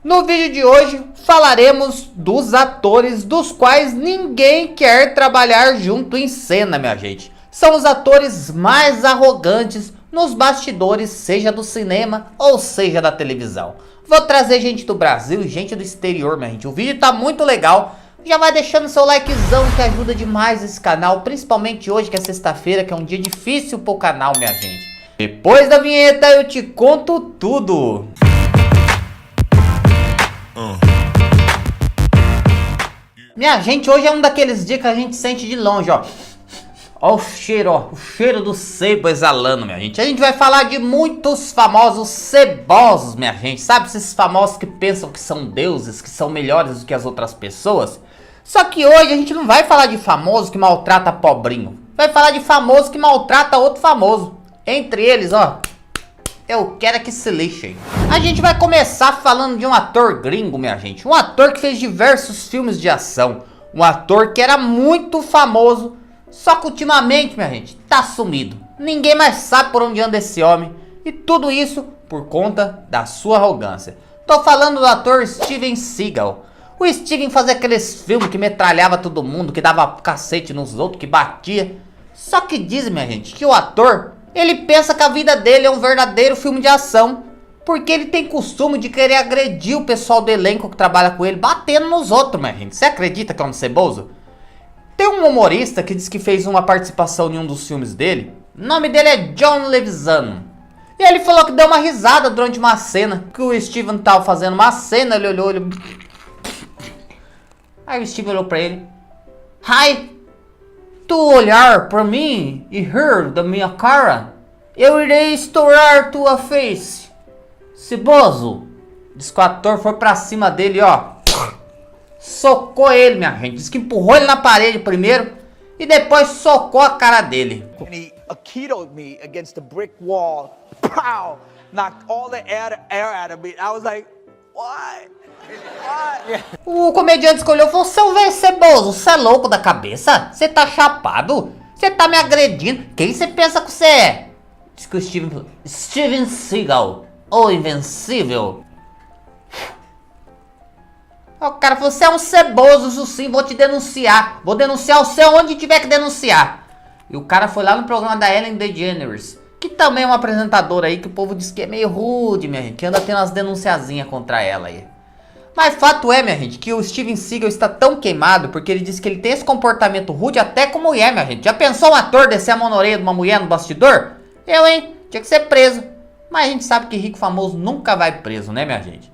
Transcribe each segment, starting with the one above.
No vídeo de hoje falaremos dos atores dos quais ninguém quer trabalhar junto em cena, minha gente. São os atores mais arrogantes nos bastidores, seja do cinema ou seja da televisão. Vou trazer gente do Brasil e gente do exterior, minha gente. O vídeo tá muito legal. Já vai deixando seu likezão que ajuda demais esse canal, principalmente hoje que é sexta-feira, que é um dia difícil pro canal, minha gente. Depois da vinheta eu te conto tudo. Minha gente, hoje é um daqueles dias que a gente sente de longe, ó. Ó o cheiro do sebo exalando, minha gente. A gente vai falar de muitos famosos cebosos, minha gente. Sabe esses famosos que pensam que são deuses, que são melhores do que as outras pessoas? Só que hoje a gente não vai falar de famoso que maltrata pobrinho. Vai falar de famoso que maltrata outro famoso. Entre eles, ó, eu quero é que se lixem. A gente vai começar falando de um ator gringo, minha gente. Um ator que fez diversos filmes de ação. Um ator que era muito famoso. Só que ultimamente, minha gente, tá sumido. Ninguém mais sabe por onde anda esse homem. E tudo isso por conta da sua arrogância. Tô falando do ator Steven Seagal. O Steven fazia aqueles filmes que metralhava todo mundo, que dava cacete nos outros, que batia. Só que dizem, minha gente, que o ator, ele pensa que a vida dele é um verdadeiro filme de ação. Porque ele tem costume de querer agredir o pessoal do elenco que trabalha com ele, batendo nos outros, minha gente. Você acredita que é um ceboso? Tem um humorista que diz que fez uma participação em um dos filmes dele. O nome dele é John Leguizamo. E ele falou que deu uma risada durante uma cena. Que o Steven tava fazendo uma cena, ele olhou, ele... Aí o Steven olhou pra ele. Ai, tu olhar pra mim e rir da minha cara, eu irei estourar tua face. Ceboso. Diz que o ator foi pra cima dele, ó. Socou ele, minha gente. Diz que empurrou ele na parede primeiro e depois socou a cara dele. And he aikidoed me against the brick wall. Pow! Knocked all the air out of me. I was like, what? What? O comediante escolheu e falou: seu velho ceboso, você é louco da cabeça? Você tá chapado? Você tá me agredindo? Quem você pensa que você é? Diz que o Steven falou: Steven Seagal, o invencível. O cara falou: você é um ceboso, isso sim, vou te denunciar. Vou denunciar você onde tiver que denunciar. E o cara foi lá no programa da Ellen DeGeneres, que também é uma apresentadora aí que o povo diz que é meio rude, minha gente, que anda tendo umas denunciazinhas contra ela aí. Mas fato é, minha gente, que o Steven Seagal está tão queimado porque ele diz que ele tem esse comportamento rude até com mulher, minha gente. Já pensou um ator descer a mão na orelha de uma mulher no bastidor? Eu, hein? Tinha que ser preso. Mas a gente sabe que rico famoso nunca vai preso, né, minha gente?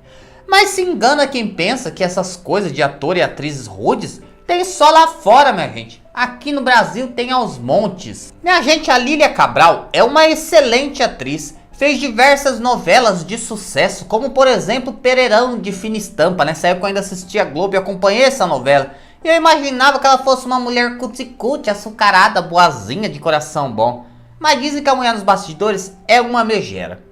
Mas se engana quem pensa que essas coisas de ator e atrizes rudes tem só lá fora, minha gente. Aqui no Brasil tem aos montes. Minha gente, a Lília Cabral é uma excelente atriz. Fez diversas novelas de sucesso, como por exemplo Pereirão de Fina Estampa. Nessa época eu ainda assistia a Globo e acompanhei essa novela. E eu imaginava que ela fosse uma mulher cuticute, açucarada, boazinha, de coração bom. Mas dizem que a mulher nos bastidores é uma megera.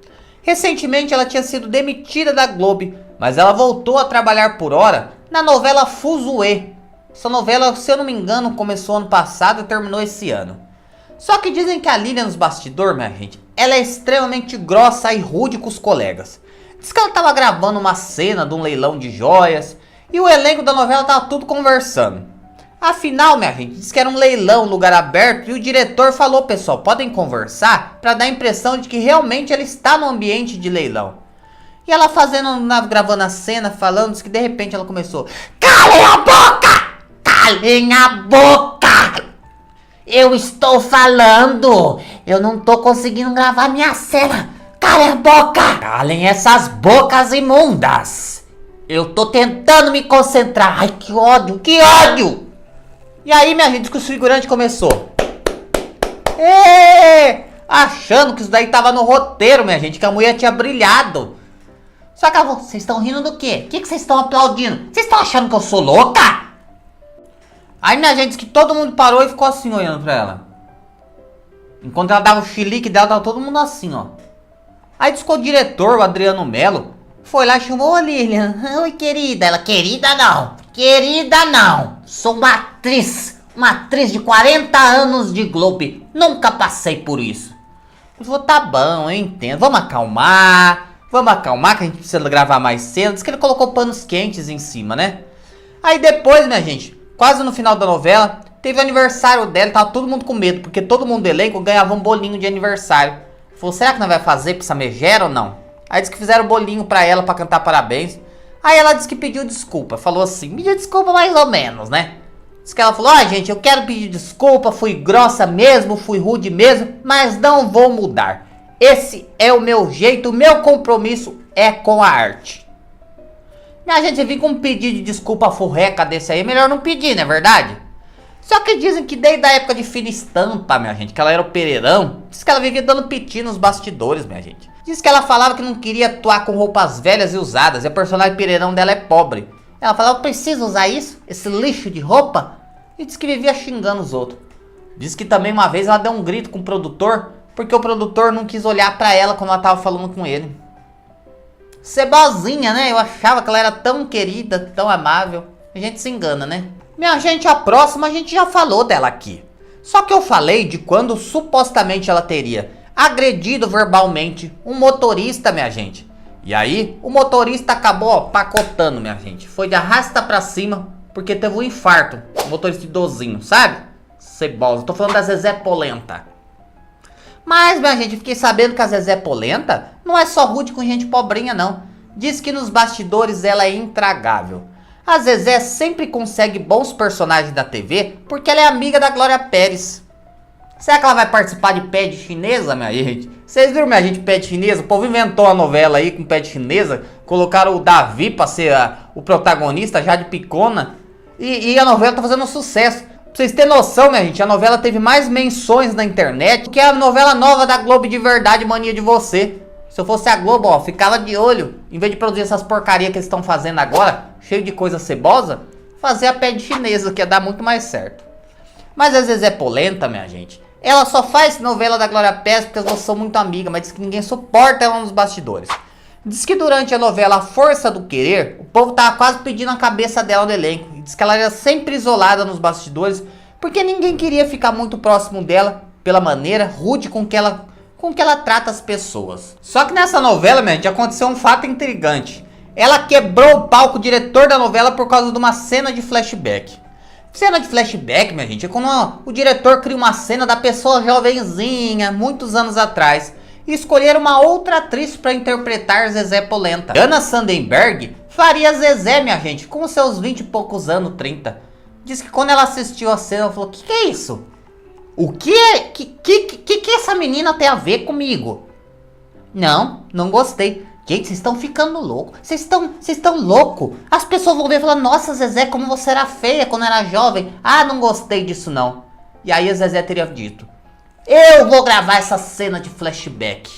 Recentemente ela tinha sido demitida da Globo, mas ela voltou a trabalhar por hora na novela Fuzue. Essa novela, se eu não me engano, começou ano passado e terminou esse ano. Só que dizem que a Lília nos bastidores, minha gente, ela é extremamente grossa e rude com os colegas. Diz que ela estava gravando uma cena de um leilão de joias e o elenco da novela estava tudo conversando. Afinal, minha gente, diz que era um leilão, lugar aberto, e o diretor falou: pessoal, podem conversar, para dar a impressão de que realmente ela está no ambiente de leilão. E ela gravando a cena, falando, diz que de repente ela começou: calem a boca! Calem a boca! Eu estou falando! Eu não tô conseguindo gravar minha cena! Calem a boca! Calem essas bocas imundas! Eu tô tentando me concentrar! Ai, que ódio! Que ódio! E aí, minha gente, que o figurante começou: achando que isso daí tava no roteiro, minha gente, que a mulher tinha brilhado. Só que ela falou: vocês estão rindo do quê? O que vocês estão aplaudindo? Vocês estão achando que eu sou louca? Aí, minha gente, diz que todo mundo parou e ficou assim olhando pra ela. Enquanto ela dava o chilique dela, tava todo mundo assim, ó. Aí diz que o diretor, o Adriano Mello, foi lá e chamou: ô Lilian, oi querida. Ela: querida não, querida não. Sou uma atriz de 40 anos de Globo. Nunca passei por isso. Eu falei: tá bom, eu entendo, vamos acalmar. Vamos acalmar que a gente precisa gravar mais cedo. Diz que ele colocou panos quentes em cima, né? Aí depois, minha gente, quase no final da novela, teve o aniversário dela, tava todo mundo com medo, porque todo mundo do elenco ganhava um bolinho de aniversário. Falou, será que não vai fazer pra essa megera ou não? Aí disse que fizeram bolinho pra ela pra cantar parabéns. Aí ela disse que pediu desculpa, falou assim, pediu desculpa mais ou menos, né? Diz que ela falou, gente, eu quero pedir desculpa, fui grossa mesmo, fui rude mesmo, mas não vou mudar. Esse é o meu jeito, o meu compromisso é com a arte. Minha gente, você vir com um pedido de desculpa furreca desse aí, melhor não pedir, não é verdade? Só que dizem que desde a época de Fina Estampa, minha gente, que ela era o Pereirão, diz que ela vivia dando piti nos bastidores, minha gente. Diz que ela falava que não queria atuar com roupas velhas e usadas, e a personagem Pereirão dela é pobre. Ela falava, eu preciso usar isso, esse lixo de roupa? E diz que vivia xingando os outros. Diz que também uma vez ela deu um grito com o produtor, porque o produtor não quis olhar pra ela quando ela tava falando com ele. Cebozinha, né? Eu achava que ela era tão querida, tão amável. A gente se engana, né? Minha gente, a próxima a gente já falou dela aqui. Só que eu falei de quando supostamente ela teria agredido verbalmente um motorista, minha gente. E aí, o motorista acabou, ó, pacotando, minha gente. Foi de arrasta pra cima, porque teve um infarto. O motorista idosinho, sabe? Cebosa. Tô falando da Zezé Polenta. Mas, minha gente, fiquei sabendo que a Zezé Polenta não é só rude com gente pobrinha, não. Diz que nos bastidores ela é intragável. A Zezé sempre consegue bons personagens da TV porque ela é amiga da Glória Pérez. Será que ela vai participar de Pé de Chinesa, minha gente? Vocês viram, minha gente, Pé de Chinesa? O povo inventou a novela aí com Pé de Chinesa. Colocaram o Davi pra ser o protagonista, já de picona. E a novela tá fazendo um sucesso. Pra vocês terem noção, minha gente, a novela teve mais menções na internet que a novela nova da Globo de Verdade, Mania de Você. Se eu fosse a Globo, ó, ficava de olho. Em vez de produzir essas porcarias que eles estão fazendo agora, cheio de coisa cebosa, fazer a Pé de Chinesa, que ia dar muito mais certo. Mas às vezes é polenta, minha gente. Ela só faz novela da Glória Pérez porque elas são muito amigas, mas diz que ninguém suporta ela nos bastidores. Diz que durante a novela A Força do Querer, o povo tava quase pedindo a cabeça dela no elenco. E diz que ela era sempre isolada nos bastidores, porque ninguém queria ficar muito próximo dela, pela maneira rude com que ela trata as pessoas. Só que nessa novela, minha gente, aconteceu um fato intrigante. Ela quebrou o palco, o diretor da novela, por causa de uma cena de flashback. Cena de flashback, minha gente, é quando o diretor cria uma cena da pessoa jovenzinha, muitos anos atrás, e escolher uma outra atriz para interpretar Zezé Polenta. Ana Sandenberg faria Zezé, minha gente, com seus 20 e poucos anos, 30. Diz que quando ela assistiu a cena, ela falou, que é isso? O que essa menina tem a ver comigo? Não gostei. Gente, vocês estão ficando loucos. Vocês estão loucos. As pessoas vão ver e falar, nossa, Zezé, como você era feia quando era jovem. Ah, não gostei disso não. E aí a Zezé teria dito, eu vou gravar essa cena de flashback.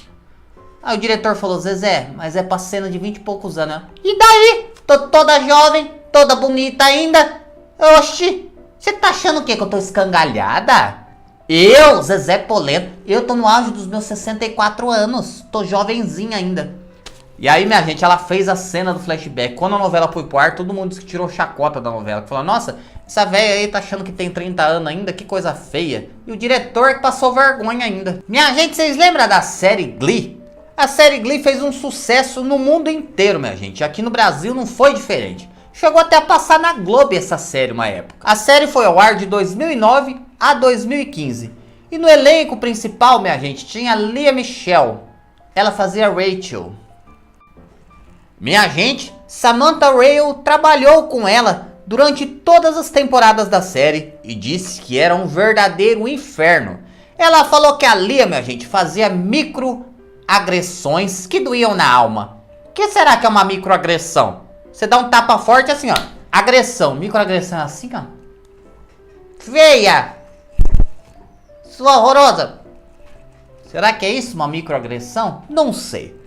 Aí o diretor falou, Zezé, mas é pra cena de 20 e poucos anos. E daí? Tô toda jovem, toda bonita ainda. Oxi, você tá achando o quê? Que eu tô escangalhada? Eu, Zezé Polenta, eu tô no auge dos meus 64 anos. Tô jovenzinha ainda. E aí, minha gente, ela fez a cena do flashback. Quando a novela foi pro ar, todo mundo disse que tirou chacota da novela. Que falou, nossa, essa velha aí tá achando que tem 30 anos ainda, que coisa feia. E o diretor que passou vergonha ainda. Minha gente, vocês lembram da série Glee? A série Glee fez um sucesso no mundo inteiro, minha gente. Aqui no Brasil não foi diferente. Chegou até a passar na Globo essa série uma época. A série foi ao ar de 2009 a 2015. E no elenco principal, minha gente, tinha Lea Michele. Ela fazia Rachel. Minha gente, Samantha Rayl trabalhou com ela durante todas as temporadas da série e disse que era um verdadeiro inferno. Ela falou que a Lea, minha gente, fazia microagressões que doíam na alma. O que será que é uma microagressão? Você dá um tapa forte assim, ó. Agressão, microagressão assim, ó. Feia! Sua horrorosa! Será que é isso, uma microagressão? Não sei.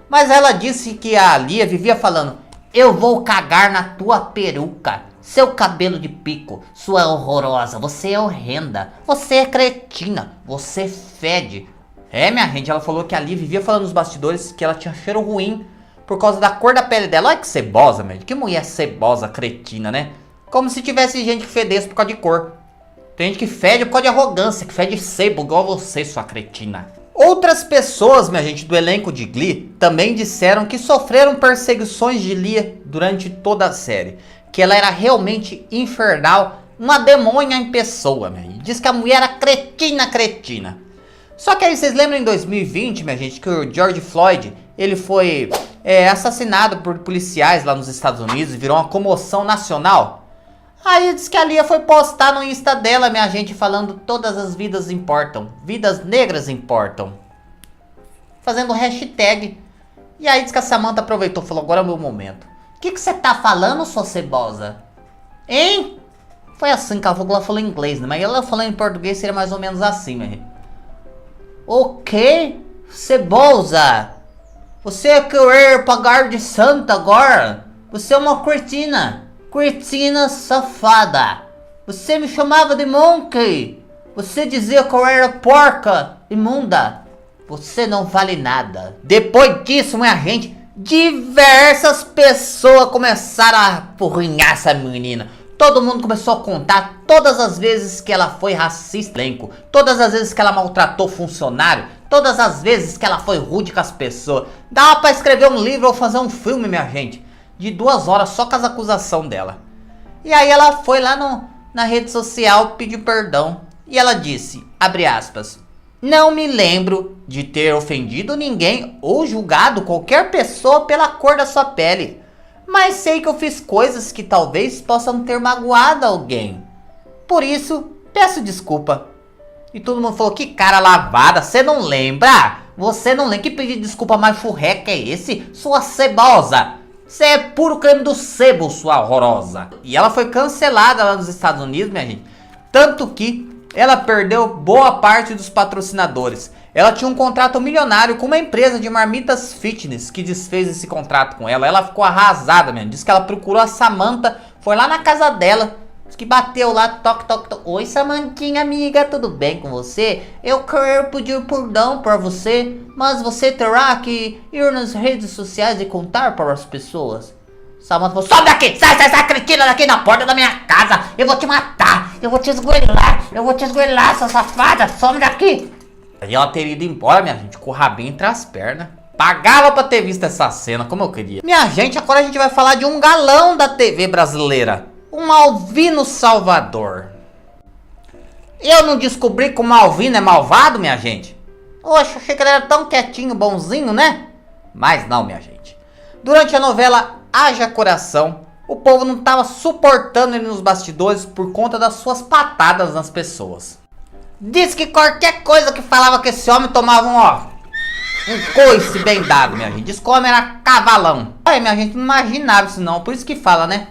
Mas ela disse que a Lea vivia falando, eu vou cagar na tua peruca, seu cabelo de pico, sua horrorosa, você é horrenda, você é cretina, você fede. É, minha gente, ela falou que a Lea vivia falando nos bastidores que ela tinha cheiro ruim por causa da cor da pele dela. Olha que cebosa, meu. Que mulher cebosa, cretina, né? Como se tivesse gente que fedesse por causa de cor. Tem gente que fede por causa de arrogância, que fede sebo igual você, sua cretina. Outras pessoas, minha gente, do elenco de Glee também disseram que sofreram perseguições de Lia durante toda a série. Que ela era realmente infernal, uma demônia em pessoa, minha gente. Diz que a mulher era cretina. Só que aí vocês lembram em 2020, minha gente, que o George Floyd, ele foi assassinado por policiais lá nos Estados Unidos e virou uma comoção nacional? Aí diz que a Lia foi postar no Insta dela, minha gente, falando todas as vidas importam, vidas negras importam. Fazendo hashtag. E aí diz que a Samantha aproveitou e falou, agora é o meu momento. O que você tá falando, sua cebosa? Hein? Foi assim que ela falou em inglês, né? Mas ela falando em português seria mais ou menos assim, minha gente. O que? Cebosa? Você quer pagar de santa agora? Você é uma cretina. Cretina safada. Você me chamava de monkey. Você dizia que eu era porca imunda. Você não vale nada. Depois disso, minha gente, diversas pessoas começaram a porrinhar essa menina. Todo mundo começou a contar todas as vezes que ela foi racista, elenco, todas as vezes que ela maltratou funcionário, todas as vezes que ela foi rude com as pessoas. Dava pra escrever um livro ou fazer um filme, minha gente, de 2 horas só com as acusações dela. E aí ela foi lá na rede social, pediu perdão. E ela disse, abre aspas, não me lembro de ter ofendido ninguém ou julgado qualquer pessoa pela cor da sua pele. Mas sei que eu fiz coisas que talvez possam ter magoado alguém. Por isso, peço desculpa. E todo mundo falou, que cara lavada, você não lembra? Você não lembra? Que pedido de desculpa mais furreca é esse? Sua cebosa. Você é puro creme do sebo, sua horrorosa. E ela foi cancelada lá nos Estados Unidos, minha gente. Tanto que ela perdeu boa parte dos patrocinadores. Ela tinha um contrato milionário com uma empresa de marmitas fitness que desfez esse contrato com ela. Ela ficou arrasada, mesmo. Diz que ela procurou a Samantha, foi lá na casa dela. Diz que bateu lá, toque. Oi, Samantinha, amiga, tudo bem com você? Eu quero pedir perdão para você, mas você terá que ir nas redes sociais e contar para as pessoas. Samantha falou, sobe daqui, sai, cretina daqui na porta da minha casa. Eu vou te matar, eu vou te esgoelar, sua safada, some daqui. Aí ela teria ido embora, minha gente, com o rabinho entre as pernas. Pagava pra ter visto essa cena, como eu queria. Minha gente, agora a gente vai falar de um galão da TV brasileira. O Malvino Salvador. Eu não descobri que o Malvino é malvado, minha gente? Oxe, achei que ele era tão quietinho, bonzinho, né? Mas não, minha gente. Durante a novela Haja Coração, o povo não tava suportando ele nos bastidores por conta das suas patadas nas pessoas. Diz que qualquer coisa que falava que esse homem tomava um coice bem dado, minha gente. Diz que o homem era cavalão. Olha, minha gente, não imaginava isso não. Por isso que fala, né?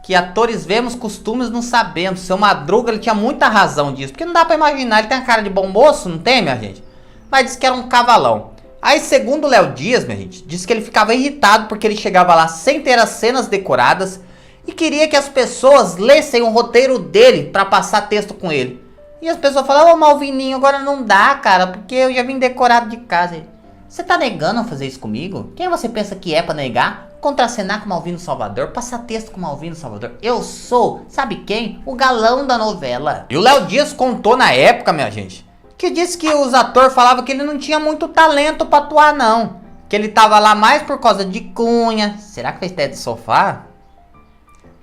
Que atores vemos, costumes não sabemos. Seu Madruga, ele tinha muita razão disso. Porque não dá pra imaginar. Ele tem a cara de bom moço, não tem, minha gente? Mas diz que era um cavalão. Aí, segundo o Léo Dias, minha gente, diz que ele ficava irritado porque ele chegava lá sem ter as cenas decoradas e queria que as pessoas lessem o roteiro dele pra passar texto com ele. E as pessoas falavam, ô Malvininho, agora não dá, cara, porque eu já vim decorado de casa. Você tá negando a fazer isso comigo? Quem você pensa que é pra negar? Contracenar com o Malvino Salvador? Passar texto com o Malvino Salvador? Eu sou, sabe quem? O galão da novela. E o Léo Dias contou na época, minha gente, que disse que os atores falavam que ele não tinha muito talento pra atuar, não. Que ele tava lá mais por causa de cunha. Será que fez ideia de sofá?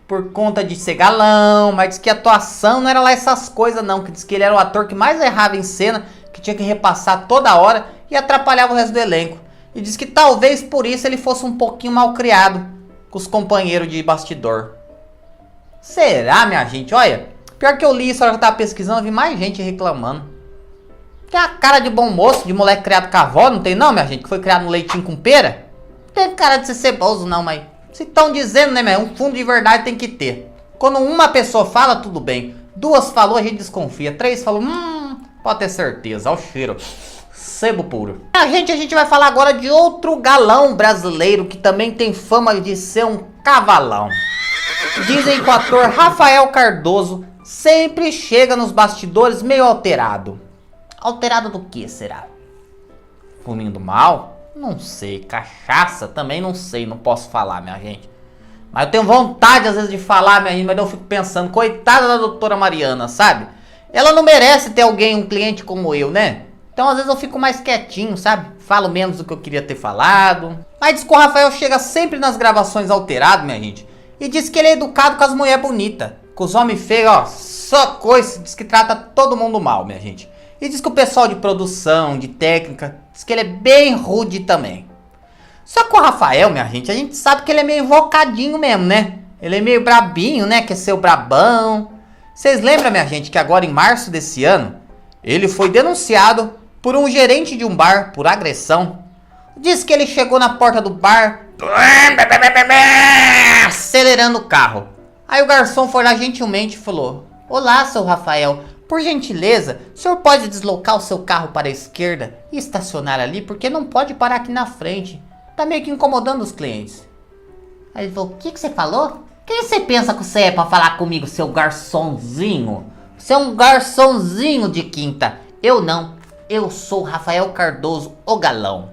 Por conta de ser galão, mas diz que a atuação não era lá essas coisas não, que diz que ele era o ator que mais errava em cena, que tinha que repassar toda hora e atrapalhava o resto do elenco. E diz que talvez por isso ele fosse um pouquinho mal criado com os companheiros de bastidor. Será, minha gente? Olha, pior que eu li isso, a hora que eu tava pesquisando, eu vi mais gente reclamando. Tem a cara de bom moço, de moleque criado com a avó, não tem não, minha gente? Que foi criado no leitinho com pera? Não tem cara de ser ceboso não, mas... Se estão dizendo, né, meu? Um fundo de verdade tem que ter. Quando uma pessoa fala, tudo bem. 2 falou, a gente desconfia. 3 falou, pode ter certeza. Olha o cheiro. Sebo puro. A gente vai falar agora de outro galão brasileiro que também tem fama de ser um cavalão. Dizem que o ator Rafael Cardoso sempre chega nos bastidores meio alterado. Alterado do que será? Fumindo mal? Não sei, cachaça também não sei, não posso falar, minha gente. Mas eu tenho vontade às vezes de falar, minha gente, mas eu fico pensando, coitada da doutora Mariana, sabe? Ela não merece ter alguém, um cliente como eu, né? Então às vezes eu fico mais quietinho, sabe? Falo menos do que eu queria ter falado. Mas diz que o Rafael chega sempre nas gravações alterado, minha gente. E diz que ele é educado com as mulheres bonitas. Com os homens feios, ó, só coisa. Diz que trata todo mundo mal, minha gente. E diz que o pessoal de produção, de técnica, diz que ele é bem rude também. Só que o Rafael, minha gente, a gente sabe que ele é meio invocadinho mesmo, né? Ele é meio brabinho, né? Quer ser o brabão. Vocês lembram, minha gente, que agora em março desse ano, ele foi denunciado por um gerente de um bar por agressão. Diz que ele chegou na porta do bar, acelerando o carro. Aí o garçom foi lá gentilmente e falou: olá, seu Rafael, por gentileza, o senhor pode deslocar o seu carro para a esquerda e estacionar ali, porque não pode parar aqui na frente. Tá meio que incomodando os clientes. Aí ele falou: o que você falou? Quem você pensa que você é pra falar comigo, seu garçonzinho? Você é um garçonzinho de quinta. Eu não. Eu sou o Rafael Cardoso, o galão.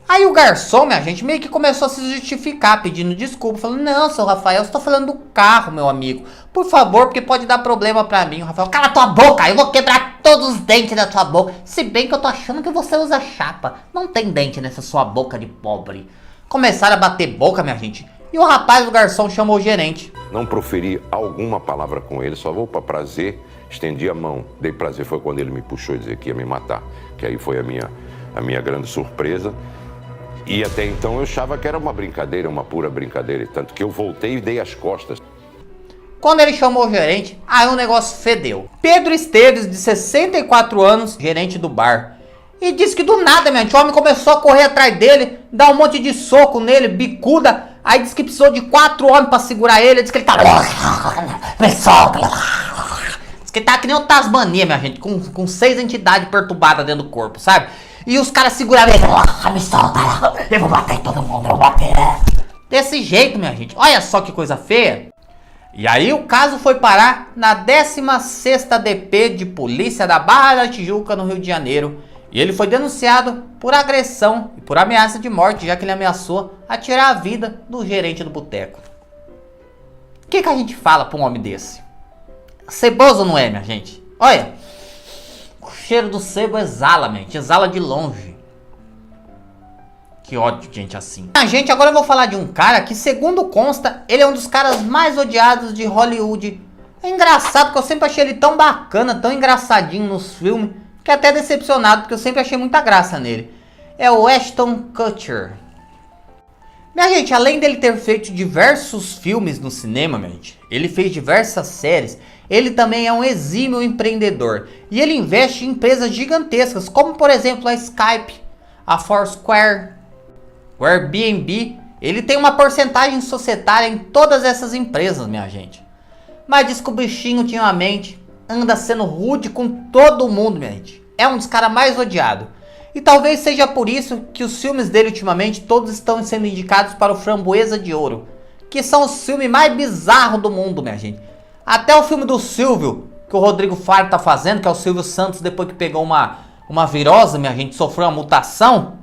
Aí o garçom, minha gente, meio que começou a se justificar, pedindo desculpa. Falando: não, seu Rafael, eu estou falando do carro, meu amigo. Por favor, porque pode dar problema pra mim. O Rafael: cala tua boca, eu vou quebrar todos os dentes da tua boca. Se bem que eu tô achando que você usa chapa. Não tem dente nessa sua boca de pobre. Começaram a bater boca, minha gente. E o rapaz, o garçom, chamou o gerente. Não proferi alguma palavra com ele, só vou para prazer, estendi a mão. Dei prazer foi quando ele me puxou e disse que ia me matar. Que aí foi a minha grande surpresa. E até então eu achava que era uma brincadeira, uma pura brincadeira. Tanto que eu voltei e dei as costas. Quando ele chamou o gerente, aí o negócio fedeu. Pedro Esteves, de 64 anos, gerente do bar. E disse que do nada, minha gente, o homem começou a correr atrás dele, dar um monte de soco nele, bicuda. Aí disse que precisou de 4 homens pra segurar ele. Disse que ele tá... me solta. Diz que ele tá que nem o Tasmania, minha gente, com 6 entidades perturbadas dentro do corpo, sabe? E os caras seguravam ele. Me solta, eu vou bater em todo mundo, eu vou bater. Desse jeito, minha gente. Olha só que coisa feia. E aí o caso foi parar na 16ª DP de polícia da Barra da Tijuca, no Rio de Janeiro. E ele foi denunciado por agressão e por ameaça de morte, já que ele ameaçou a tirar a vida do gerente do boteco. O que a gente fala pra um homem desse? Ceboso não é, minha gente? Olha, o cheiro do sebo exala, minha gente, exala de longe. Que ódio de gente assim. Gente, agora eu vou falar de um cara que, segundo consta, ele é um dos caras mais odiados de Hollywood. É engraçado porque eu sempre achei ele tão bacana, tão engraçadinho nos filmes, que até decepcionado, porque eu sempre achei muita graça nele. É o Ashton Kutcher. Minha gente, além dele ter feito diversos filmes no cinema, minha gente, ele fez diversas séries, ele também é um exímio empreendedor. E ele investe em empresas gigantescas, como por exemplo a Skype, a Foursquare, o Airbnb. Ele tem uma porcentagem societária em todas essas empresas, minha gente. Mas diz que o bichinho ultimamente anda sendo rude com todo mundo, minha gente. É um dos caras mais odiados. E talvez seja por isso que os filmes dele ultimamente todos estão sendo indicados para o Framboesa de Ouro, que são os filmes mais bizarros do mundo, minha gente. Até o filme do Silvio, que o Rodrigo Faro tá fazendo, que é o Silvio Santos, depois que pegou uma virose, minha gente, sofreu uma mutação.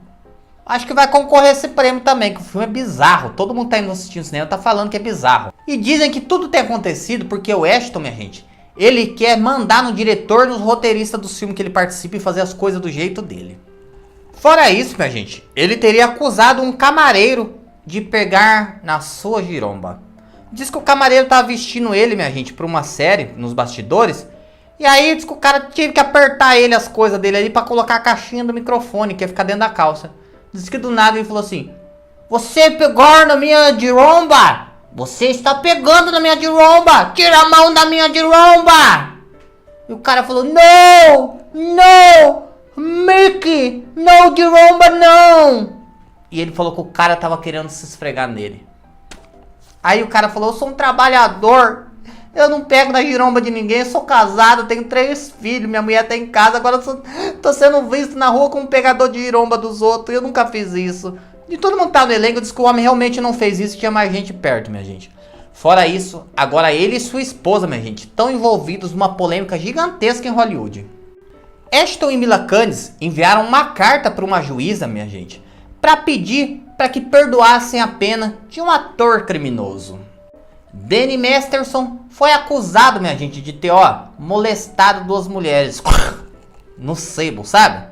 Acho que vai concorrer esse prêmio também, que o filme é bizarro. Todo mundo tá indo assistir no cinema, tá falando que é bizarro. E dizem que tudo tem acontecido porque o Ashton, minha gente, ele quer mandar no diretor, nos roteiristas do filme que ele participa e fazer as coisas do jeito dele. Fora isso, minha gente, ele teria acusado um camareiro de pegar na sua giromba. Diz que o camareiro tava vestindo ele, minha gente, pra uma série, nos bastidores. E aí diz que o cara teve que apertar ele, as coisas dele ali, pra colocar a caixinha do microfone, que ia ficar dentro da calça. Diz que do nada ele falou assim: você pegou na minha giromba? Você está pegando na minha giromba! Tira a mão da minha giromba! E o cara falou: não! Não! Mickey! Não, giromba não! E ele falou que o cara tava querendo se esfregar nele. Aí o cara falou: eu sou um trabalhador. Eu não pego na giromba de ninguém. Eu sou casado, tenho 3 filhos. Minha mulher tá em casa. Agora eu tô sendo visto na rua como um pegador de giromba dos outros. Eu nunca fiz isso. E todo mundo tá no elenco, diz que o homem realmente não fez isso, tinha mais gente perto, minha gente. Fora isso, agora ele e sua esposa, minha gente, estão envolvidos numa polêmica gigantesca em Hollywood. Ashton e Mila Kunis enviaram uma carta para uma juíza, minha gente, para pedir para que perdoassem a pena de um ator criminoso. Danny Masterson foi acusado, minha gente, de ter, molestado 2 mulheres no sebo, sabe?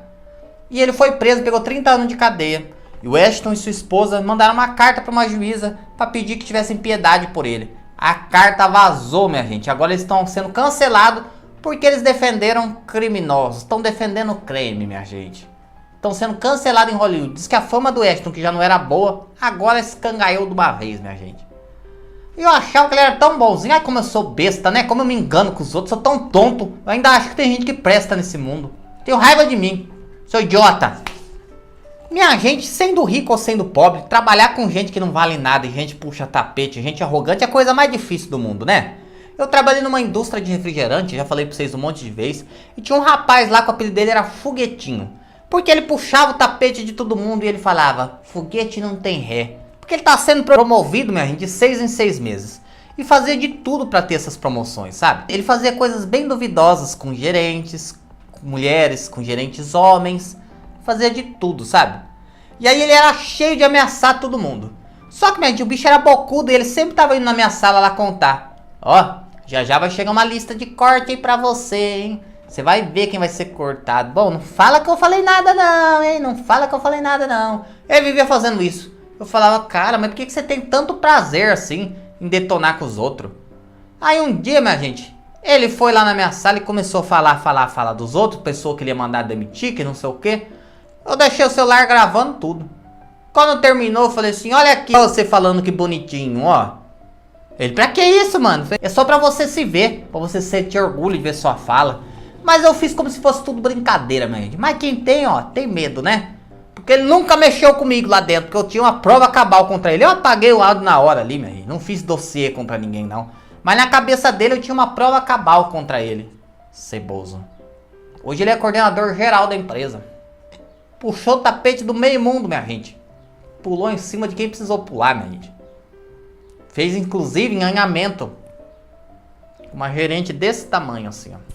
E ele foi preso, pegou 30 anos de cadeia. E o Ashton e sua esposa mandaram uma carta para uma juíza para pedir que tivessem piedade por ele. A carta vazou, minha gente. Agora eles estão sendo cancelados porque eles defenderam criminosos. Estão defendendo crime, minha gente. Estão sendo cancelados em Hollywood. Diz que a fama do Ashton, que já não era boa, agora escangaiou de uma vez, minha gente. E eu achava que ele era tão bonzinho. Ai, como eu sou besta, né? Como eu me engano com os outros. Sou tão tonto. Eu ainda acho que tem gente que presta nesse mundo. Tenho raiva de mim. Sou idiota. Minha gente, sendo rico ou sendo pobre, trabalhar com gente que não vale nada e gente puxa tapete, gente arrogante é a coisa mais difícil do mundo, né? Eu trabalhei numa indústria de refrigerante, já falei pra vocês um monte de vezes, e tinha um rapaz lá que o apelido dele era Foguetinho. Porque ele puxava o tapete de todo mundo e ele falava, foguete não tem ré. Porque ele tá sendo promovido, minha gente, de 6 em 6 meses. E fazia de tudo pra ter essas promoções, sabe? Ele fazia coisas bem duvidosas com gerentes, com mulheres, com gerentes homens. Fazia de tudo, sabe? E aí ele era cheio de ameaçar todo mundo. Só que, minha gente, o bicho era bocudo e ele sempre tava indo na minha sala lá contar. Ó, já vai chegar uma lista de corte aí pra você, hein? Você vai ver quem vai ser cortado. Bom, não fala que eu falei nada não, hein? Não fala que eu falei nada não. Ele vivia fazendo isso. Eu falava, cara, mas por que você tem tanto prazer assim em detonar com os outros? Aí um dia, minha gente, ele foi lá na minha sala e começou a falar dos outros, pessoa que ele ia mandar demitir, que não sei o que. Eu deixei o celular gravando tudo. Quando terminou, eu falei assim, olha aqui você falando que bonitinho, ó. Ele, pra que isso, mano? É só pra você se ver, pra você sentir orgulho de ver sua fala. Mas eu fiz como se fosse tudo brincadeira, minha gente. Mas quem tem, ó, tem medo, né? Porque ele nunca mexeu comigo lá dentro, porque eu tinha uma prova cabal contra ele. Eu apaguei o áudio na hora ali, minha gente. Não fiz dossiê contra ninguém, não. Mas na cabeça dele eu tinha uma prova cabal contra ele. Ceboso. Hoje ele é coordenador geral da empresa. Puxou o tapete do meio mundo, minha gente. Pulou em cima de quem precisou pular, minha gente. Fez inclusive enganhamento. Uma gerente desse tamanho assim, ó.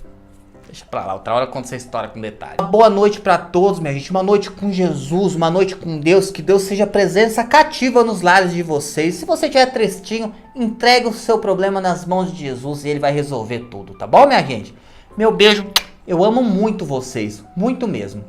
Deixa pra lá, outra hora eu conto essa história com detalhe. Uma boa noite pra todos, minha gente. Uma noite com Jesus, uma noite com Deus. Que Deus seja presença cativa nos lares de vocês. Se você tiver tristinho, entregue o seu problema nas mãos de Jesus e Ele vai resolver tudo, tá bom, minha gente? Meu beijo. Eu amo muito vocês, muito mesmo.